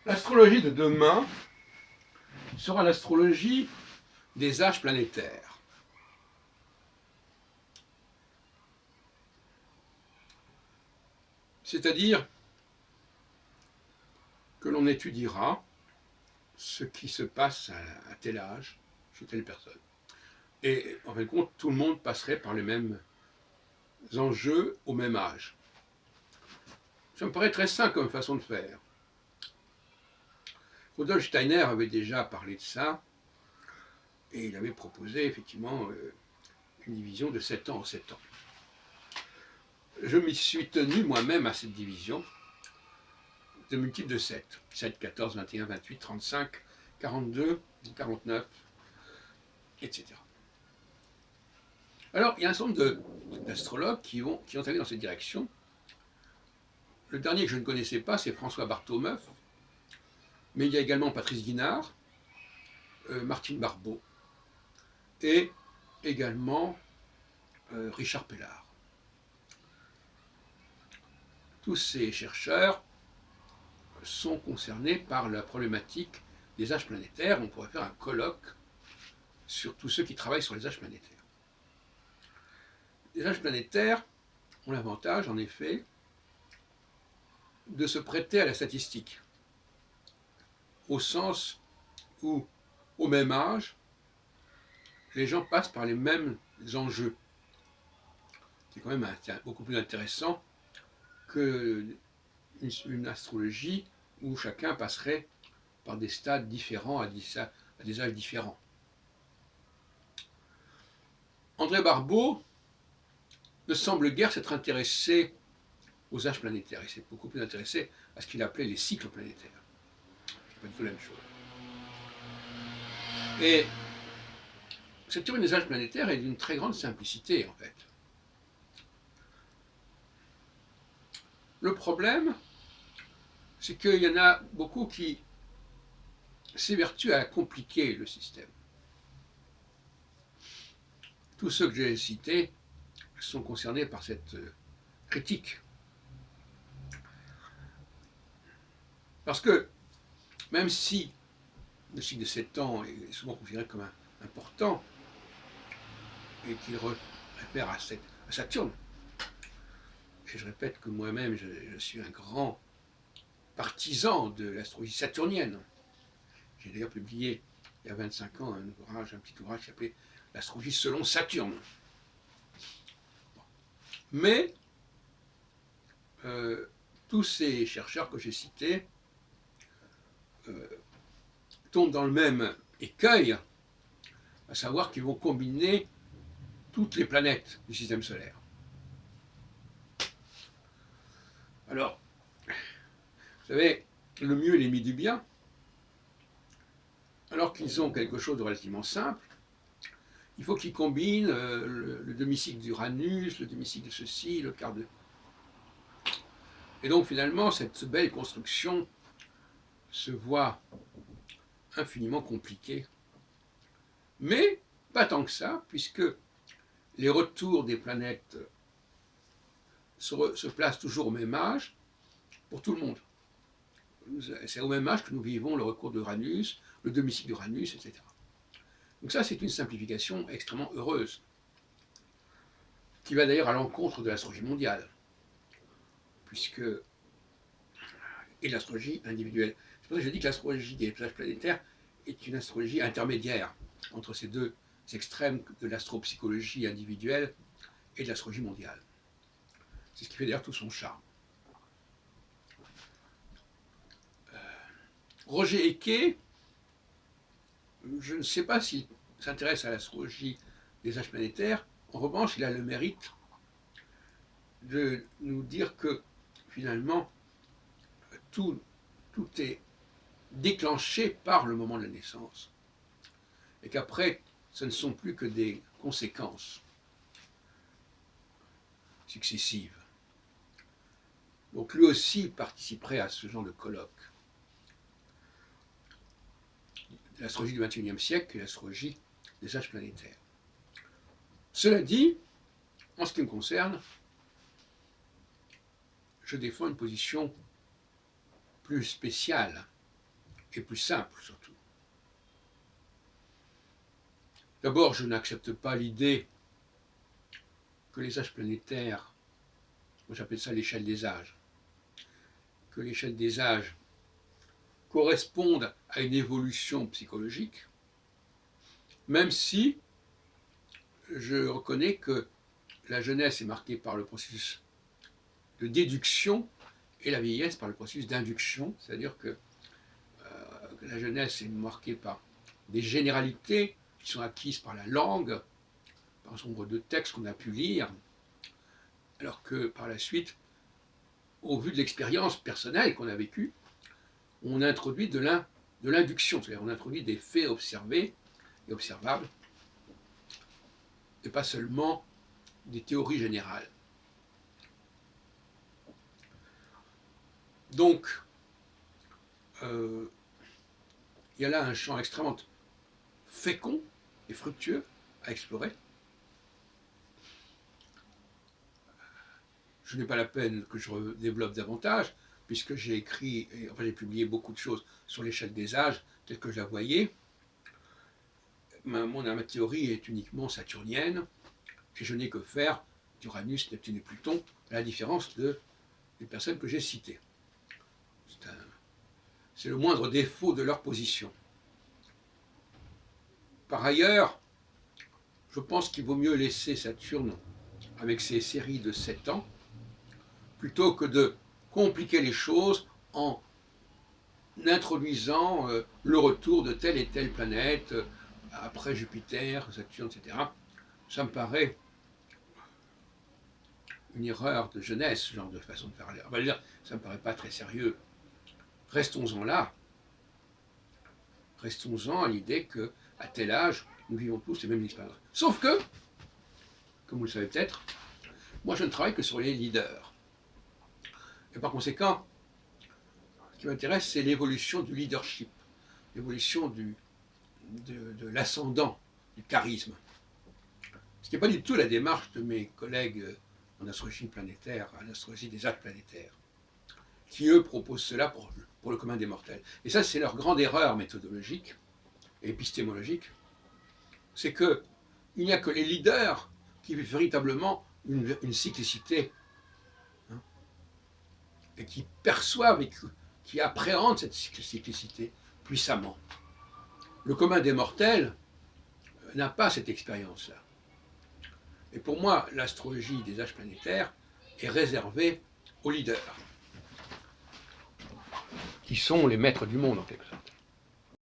L'astrologie de demain sera l'astrologie des âges planétaires. C'est-à-dire que l'on étudiera ce qui se passe à tel âge, chez telle personne. Et en fin de compte, tout le monde passerait par les mêmes enjeux au même âge. Ça me paraît très sain comme façon de faire. Rudolf Steiner avait déjà parlé de ça, et il avait proposé effectivement une division de 7 ans en 7 ans. Je m'y suis tenu moi-même à cette division de multiples de 7. 7, 14, 21, 28, 35, 42, 49, etc. Alors, il y a un certain nombre d'astrologues qui ont allé dans cette direction. Le dernier que je ne connaissais pas, c'est François Bartholomeuf, mais il y a également Patrice Guinard, Martine Barbeau, et également Richard Pellard. Tous ces chercheurs sont concernés par la problématique des âges planétaires. On pourrait faire un colloque sur tous ceux qui travaillent sur les âges planétaires. Les âges planétaires ont l'avantage, en effet, de se prêter à la statistique, au sens où, au même âge, les gens passent par les mêmes enjeux. C'est quand même beaucoup plus intéressant qu'une astrologie où chacun passerait par des stades différents à des âges différents. André Barbeau ne semble guère s'être intéressé aux âges planétaires. Il s'est beaucoup plus intéressé à ce qu'il appelait les cycles planétaires. C'est pas du tout la même chose. Et cette théorie des âges planétaires est d'une très grande simplicité, en fait. Le problème, c'est qu'il y en a beaucoup qui s'évertuent à compliquer le système. Tous ceux que j'ai cités sont concernés par cette critique. Parce que, même si le cycle de 7 ans est souvent considéré comme important, et qu'il réfère à Saturne, et je répète que moi-même, je suis un grand partisan de l'astrologie saturnienne. J'ai d'ailleurs publié, il y a 25 ans, un petit ouvrage qui s'appelait L'astrologie selon Saturne. Mais tous ces chercheurs que j'ai cités tombent dans le même écueil, à savoir qu'ils vont combiner toutes les planètes du système solaire. Alors, vous savez, le mieux est l'ennemi du bien, alors qu'ils ont quelque chose de relativement simple. Il faut qu'ils combinent le demi-cycle d'Uranus, le demi-cycle de ceci, le quart de... Et donc finalement, cette belle construction se voit infiniment compliquée. Mais pas tant que ça, puisque les retours des planètes se placent toujours au même âge pour tout le monde. C'est au même âge que nous vivons le recours d'Uranus, le demi-cycle d'Uranus, etc. Donc ça, c'est une simplification extrêmement heureuse, qui va d'ailleurs à l'encontre de l'astrologie mondiale, puisque et l'astrologie individuelle. C'est pour ça que je dis que l'astrologie des âges planétaires est une astrologie intermédiaire entre ces deux extrêmes de l'astropsychologie individuelle et de l'astrologie mondiale. C'est ce qui fait d'ailleurs tout son charme. Roger Eke, je ne sais pas s'il s'intéresse à l'astrologie des âges planétaires. En revanche, il a le mérite de nous dire que finalement, tout est déclenché par le moment de la naissance. Et qu'après, ce ne sont plus que des conséquences successives. Donc lui aussi participerait à ce genre de colloque. L'astrologie du XXIe siècle et l'astrologie des âges planétaires. Cela dit, en ce qui me concerne, je défends une position plus spéciale et plus simple surtout. D'abord, je n'accepte pas l'idée que les âges planétaires, moi j'appelle ça l'échelle des âges, que l'échelle des âges corresponde à une évolution psychologique, même si je reconnais que la jeunesse est marquée par le processus de déduction et la vieillesse par le processus d'induction, c'est-à-dire que la jeunesse est marquée par des généralités qui sont acquises par la langue, par un nombre de textes qu'on a pu lire, alors que par la suite, au vu de l'expérience personnelle qu'on a vécue, on introduit de l'induction, c'est-à-dire on introduit des faits observés et observables, et pas seulement des théories générales. Donc, il y a là un champ extrêmement fécond et fructueux à explorer. Je n'ai pas la peine que je développe davantage, puisque j'ai écrit, j'ai publié beaucoup de choses sur l'échelle des âges, telle que je la voyais. Ma théorie est uniquement saturnienne, et je n'ai que faire d'Uranus, Neptune et Pluton, à la différence des personnes que j'ai citées. C'est le moindre défaut de leur position. Par ailleurs, je pense qu'il vaut mieux laisser Saturne avec ses séries de 7 ans, plutôt que de compliquer les choses en introduisant le retour de telle et telle planète après Jupiter, Saturne, etc. Ça me paraît une erreur de jeunesse, ce genre de façon de parler. On va dire, ça ne me paraît pas très sérieux. Restons-en là. Restons-en à l'idée qu'à tel âge, nous vivons tous les mêmes expériences. Sauf que, comme vous le savez peut-être, moi je ne travaille que sur les leaders. Et par conséquent, ce qui m'intéresse, c'est l'évolution du leadership, l'évolution de l'ascendant, du charisme. Ce qui n'est pas du tout la démarche de mes collègues en astrologie planétaire, en astrologie des âges planétaires, qui eux proposent cela pour le commun des mortels. Et ça, c'est leur grande erreur méthodologique et épistémologique, c'est qu'il n'y a que les leaders qui vivent véritablement une cyclicité, hein, et qui perçoivent et qui appréhendent cette cyclicité puissamment. Le commun des mortels n'a pas cette expérience-là. Et pour moi, l'astrologie des âges planétaires est réservée aux leaders, qui sont les maîtres du monde en quelque sorte.